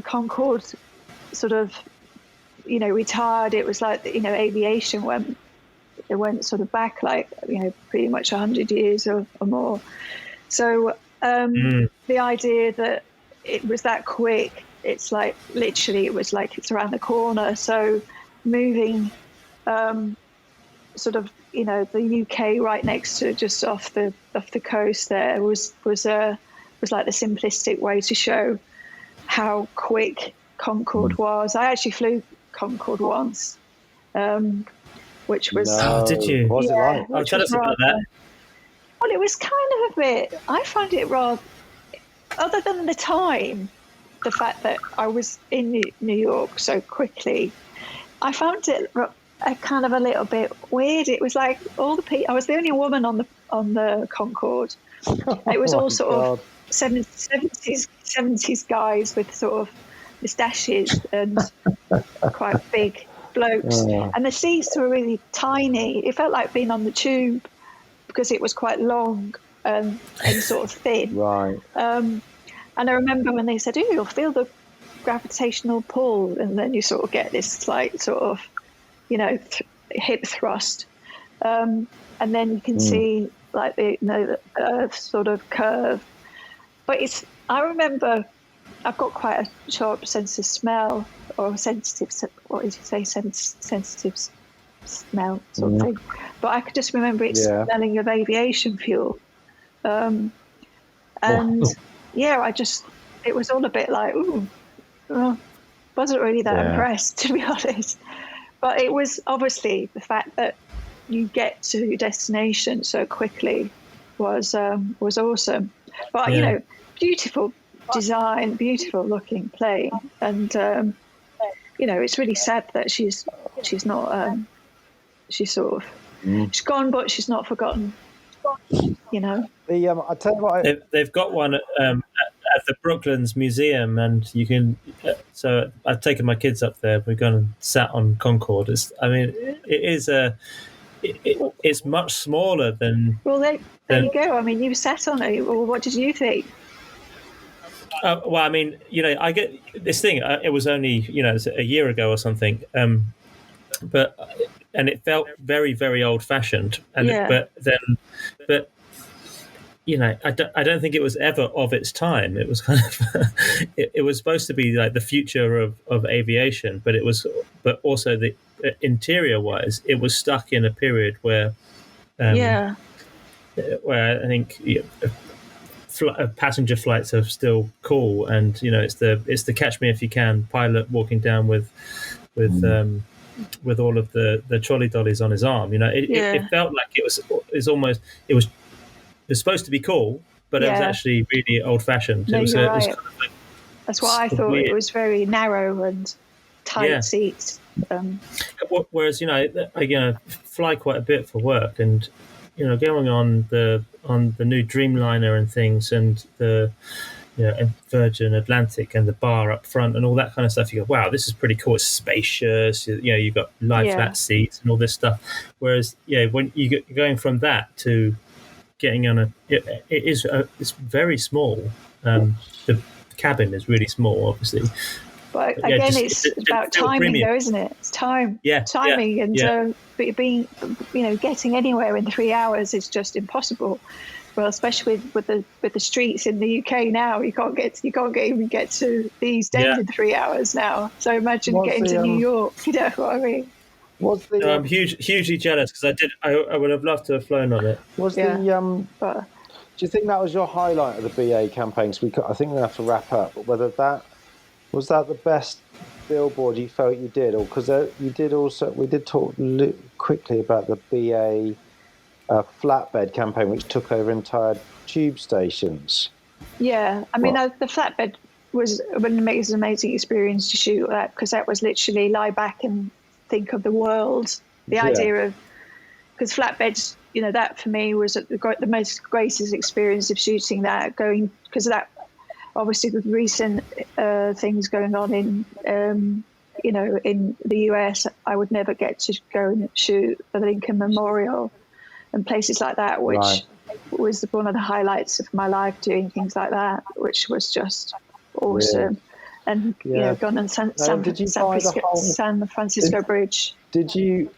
Concorde sort of retired, it was like aviation went sort of back like pretty much 100 years or more. So the idea that it was that quick, it's like literally it was like it's around the corner. So moving sort of the UK right next to just off the coast there was like the simplistic way to show how quick Concorde was. I actually flew Concorde once, which was did you? What was it like? Oh, tell us about that. Well, it was kind of a bit. I found it rather, other than the time, the fact that I was in New York so quickly, I found it kind of a little bit weird. It was like all the people. I was the only woman on the Concorde. It was all sort of 70s guys with sort of moustaches and quite big blokes. And the seats were really tiny. It felt like being on the tube because it was quite long and sort of thin. Right. And I remember when they said, "Oh, you'll feel the gravitational pull," and then you sort of get this slight sort of, hip thrust, and then you can see like the Earth sort of curve. But I remember I've got quite a sharp sense of smell, or sensitive. What did you say? Sensitive smell sort of thing. But I could just remember it smelling of aviation fuel, and it was all a bit like, ooh. Well, wasn't really that impressed, to be honest. But it was obviously the fact that you get to your destination so quickly was awesome. But beautiful design, beautiful looking plane, and it's really sad that she's not. She's sort of she's gone, but she's not forgotten. I tell you what, They've got one at the Brooklands Museum, and you can. So I've taken my kids up there. We've gone and sat on Concorde. It's much smaller than. Well, there you go. I mean, you sat on it. Well, what did you think? Well, I mean, I get this thing. It was only a year ago or something, and it felt very, very old fashioned. And but I don't think it was ever of its time. It was kind of it was supposed to be like the future of aviation, but also the interior wise, it was stuck in a period where I think passenger flights are still cool, and it's the catch me if you can pilot walking down with all of the trolley dollies on his arm. It felt like it was supposed to be cool, but it was actually really old fashioned. No, It was right. kind of like, that's what I thought. Weird. It was very narrow and tight seats. Whereas I fly quite a bit for work, and going on the new Dreamliner and things, and the and Virgin Atlantic and the bar up front and all that kind of stuff. You go, wow, this is pretty cool. It's spacious. You've got lie flat seats and all this stuff. Whereas when you're going from that to getting on it's very small. The cabin is really small, obviously. But again, it's about timing, premium. Though, isn't it? It's timing, and being, getting anywhere in 3 hours is just impossible. Well, especially with the streets in the UK now, you can't even get to these days in 3 hours now. So imagine getting to New York. You know what I mean? I'm hugely jealous because I would have loved to have flown on it. Do you think that was your highlight of the BA campaign? I think we have to wrap up. But whether that was the best billboard you felt you did, or because you did also, we did talk quickly about the BA flatbed campaign, which took over entire tube stations. Yeah, I mean the flatbed was an amazing experience to shoot that, because that was literally lie back and think of the world. The idea of, because flatbeds, that for me was the most greatest experience of shooting that, because of that, obviously with recent things going on in the US, I would never get to go and shoot the Lincoln Memorial and places like that, which was one of the highlights of my life, doing things like that, which was just awesome. Yeah. And gone on San Francisco Bridge. Did you?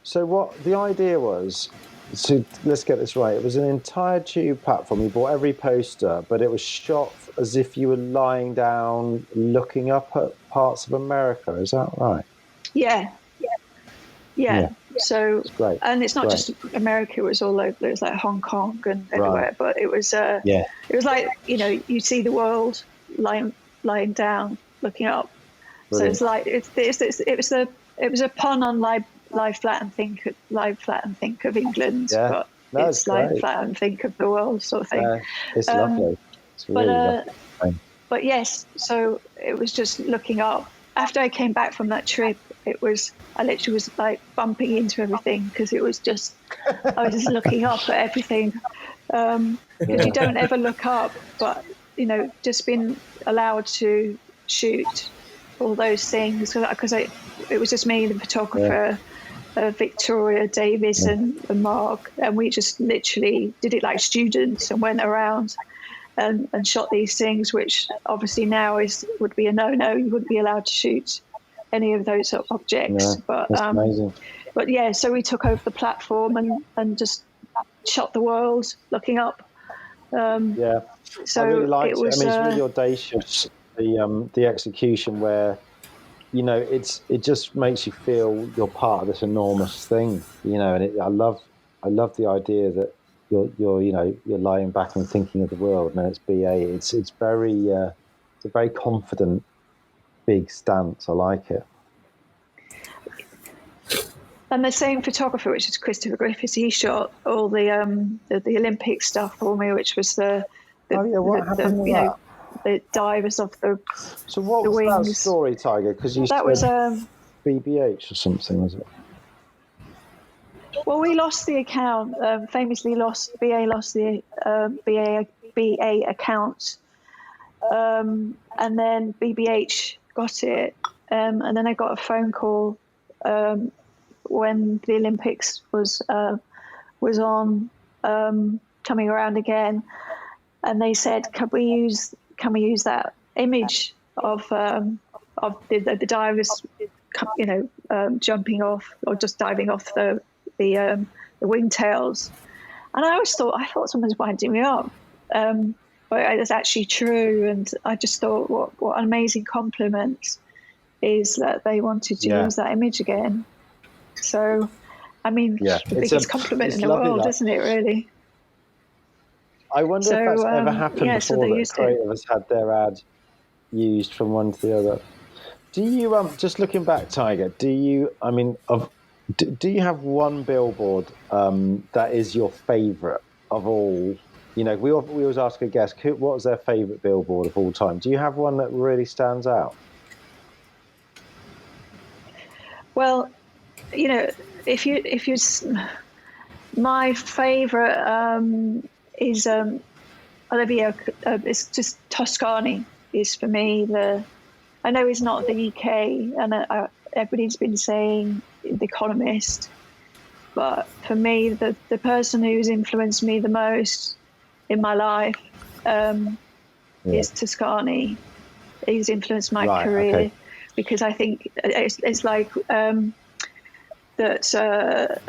So what the idea was? So let's get this right. It was an entire tube platform. You bought every poster, but it was shot as if you were lying down, looking up at parts of America. Is that right? Yeah. So it's great. And it's not just America; it was all over. It was like Hong Kong and everywhere. Right. But it was it was like you see the world lying down, looking up. Brilliant. So it's like it was a pun on lie flat and think of England, but it's lie flat and think of the world sort of thing. It's lovely. It's really lovely. But yes, so it was just looking up. After I came back from that trip, I literally was like bumping into everything, because it was just, I was just looking up at everything. Because you don't ever look up, but, just being allowed to shoot all those things, because it was just me, the photographer, Victoria Davis and Mark, and we just literally did it like students and went around and shot these things, which obviously now would be a no-no. You wouldn't be allowed to shoot any of those objects. That's amazing. But yeah, so we took over the platform and just shot the world looking up. So I really liked it. Was, I mean, it's really audacious, the execution, where it just makes you feel you're part of this enormous thing, and I love the idea that you're lying back and thinking of the world. And it's BA. It's very it's a very confident, big stance. I like it. And the same photographer, which is Christopher Griffiths, he shot all the Olympic stuff for me, which was what happened with that? the divers off the So what the was that wings. story, Tiger? Because you That said was BBH or something, was it? well, we lost the account. Famously, BA lost the BA account, and then BBH got it, and then I got a phone call when the Olympics was on coming around again, and they said, "Can we use that image of the divers, jumping off or just diving off the wingtails?" And I thought someone's winding me up, but it's actually true. And I just thought, what an amazing compliment is that they wanted to use that image again. So, I mean, the biggest compliment in the world, isn't it, really? I wonder if that's ever happened before, that creators had their ad used from one to the other. Do you, just looking back, Tiger, do you have one billboard that is your favourite of all? We always ask a guest, what was their favourite billboard of all time? Do you have one that really stands out? Well, if you, my favourite is Olivia. It's just Toscani is for me I know it's not the UK, and everybody's been saying The Economist, but for me, the person who's influenced me the most in my life is Toscani. He's influenced my career because I think it's like that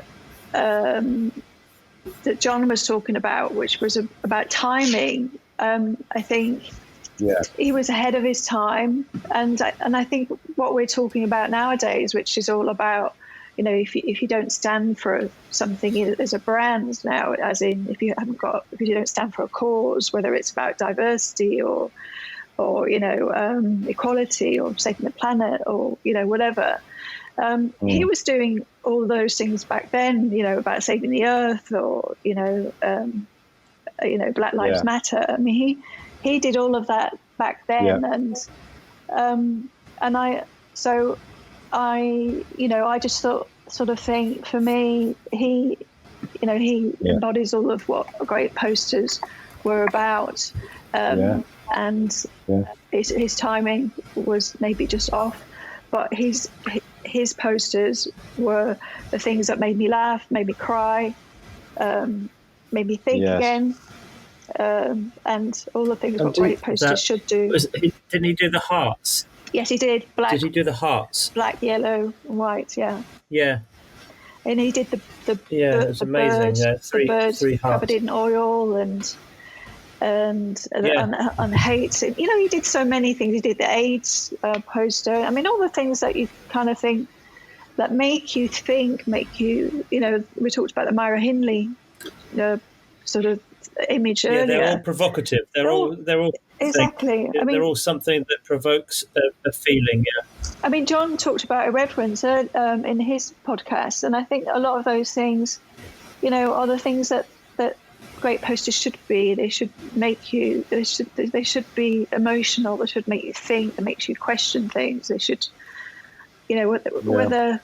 John was talking about, which was about timing. I think he was ahead of his time, and I think what we're talking about nowadays, which is all about, if you don't stand for something as a brand now, as in if you don't stand for a cause, whether it's about diversity or equality or saving the planet or whatever. He was doing all those things back then, about saving the earth or Black Lives Matter. I mean, he did all of that back then, and I just sort of think, for me, he embodies all of what great posters were about, and his timing was maybe just off, but his posters were the things that made me laugh, made me cry, made me think again, and all the things what great posters should do. Didn't he do the hearts? Yes, he did. Black. Did he do the hearts? Black, yellow, and white. Yeah. Yeah. And he did the it was amazing. the bird three hearts covered in oil and hate. He did so many things. He did the AIDS poster. I mean, all the things that you kind of think that make you think, we talked about the Myra Hindley, sort of image earlier. They're all provocative. They're all exactly. They're all something that provokes a feeling. Yeah. I mean, John talked about irreverence in his podcast, and I think a lot of those things, are the things that great posters should be. They should make you. They should be emotional. They should make you think. They makes you question things. They should, whatever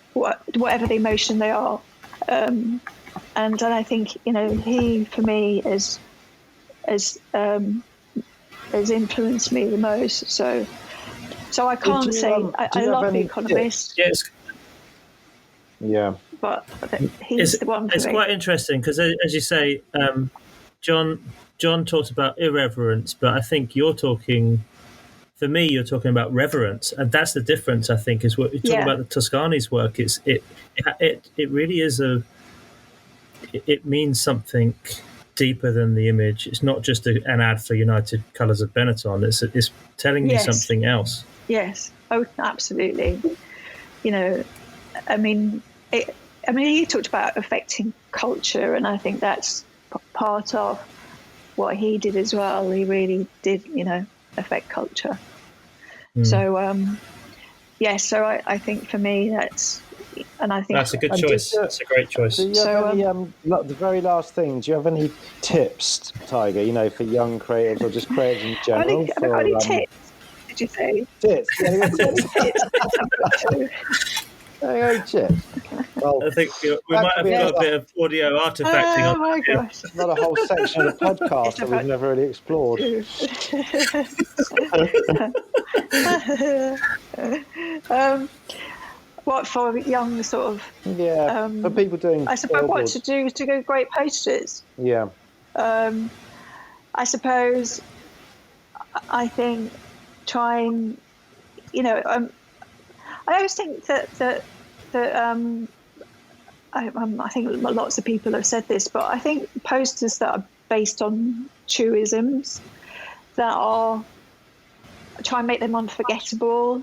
the emotion they are. And I think he, for me, has influenced me the most. So I can't say I love The Economist. Yes. Yeah. But he's the one for me. It's quite interesting because, as you say, John talked about irreverence, but I think you're talking about reverence, and that's the difference. I think is what you're talking about. The Toscani's work. It really is it means something deeper than the image. It's not just an ad for United Colours of Benetton. It's telling you something else. Yes. Oh, absolutely. He talked about affecting culture, and I think that's part of what he did as well. He really did, affect culture. So, so I think for me, that's and I think That's a good And choice. do you- That's a great choice. Do you have any, the very last thing, do you have any tips, Tiger, for young creatives or just creatives in general? have I got any tips? Did you say Tips? Yeah, you got any tips. tips? I've got two. Any tips? Well, I think we that might could have be got a bit of audio artifacting Oh on. my gosh! not a whole section of the podcast that we've never really explored. What for young sort of? Yeah, for people doing I suppose what billboards. to do to go great posters. Yeah, I suppose. I think trying. I always think that I think lots of people have said this, but I think posters that are based on truisms that are try and make them unforgettable.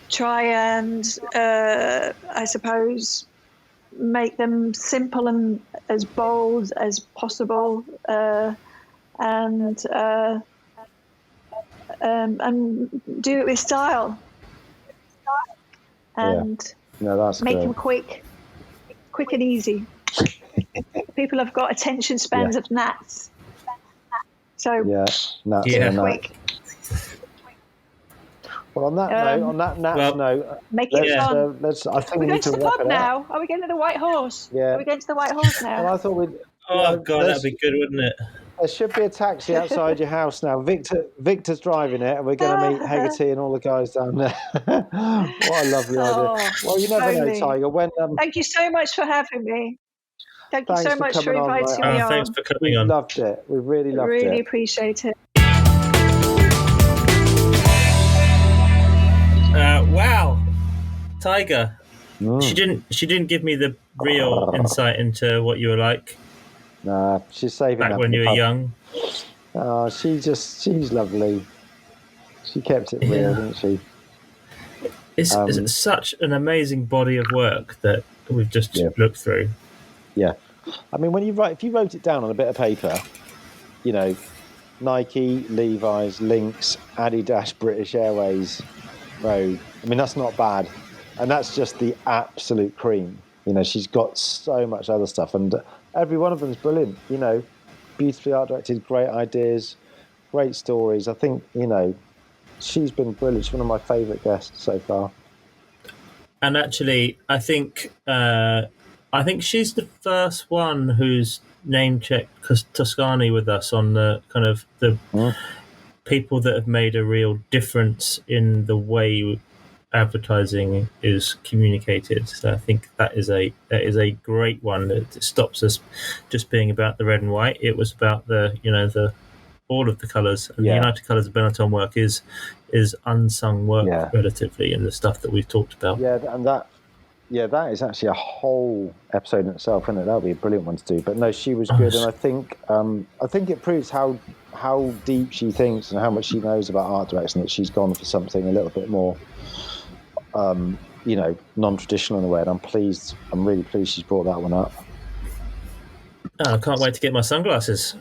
Try and I suppose make them simple and as bold as possible, and do it with style. And that's make great. them quick and easy. People have got attention spans of gnats. So quick. Well, on that note, make it fun. I think we're we going need to the wrap pub it now. up. Are we going to the White Horse? Yeah. Are we going to the White Horse now? Well, I thought we'd. Oh God, that'd be good, wouldn't it? There should be a taxi outside your house now. Victor's driving it, and we're going to meet Hegarty and all the guys down there. What a lovely idea. Well, you never know, Tiger. Thank you so much for having me. Thank you so much for inviting me on. Thanks for coming on. We loved it. We really loved it. Really appreciate it. Wow, Tiger. She didn't give me the real insight into what you were like. Nah, she's saving back that when you were young. Oh, she's lovely. She kept it real, didn't she? It's such an amazing body of work that we've just looked through. Yeah, I mean, if you wrote it down on a bit of paper, Nike, Levi's, Lynx, Adidas, British Airways, Road. I mean, that's not bad, and that's just the absolute cream. She's got so much other stuff, and every one of them's brilliant. Beautifully art directed, great ideas, great stories. I think she's been brilliant. She's one of my favourite guests so far. And actually, I think she's the first one who's name checked Toscani with us on the kind of the people that have made a real difference in the way advertising is communicated. So I think that is a great one. It stops us just being about the red and white. It was about the all of the colours. And the United Colours of Benetton work is unsung work relatively in the stuff that we've talked about. Yeah, and that is actually a whole episode in itself, isn't it? That would be a brilliant one to do. But no, she was good, and I think it proves how deep she thinks and how much she knows about art direction, that she's gone for something a little bit more non-traditional in a way, and I'm really pleased she's brought that one up. I can't wait to get my sunglasses.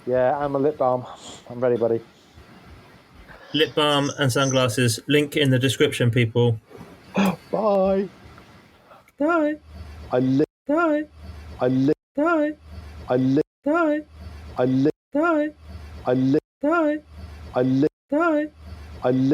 Yeah, and my lip balm. I'm ready, buddy. Lip balm and sunglasses. Link in the description, people. Bye. Bye. I live. Bye. I live. Bye. I live. Bye. I live. Bye. I live. Bye. I live. Bye. I live.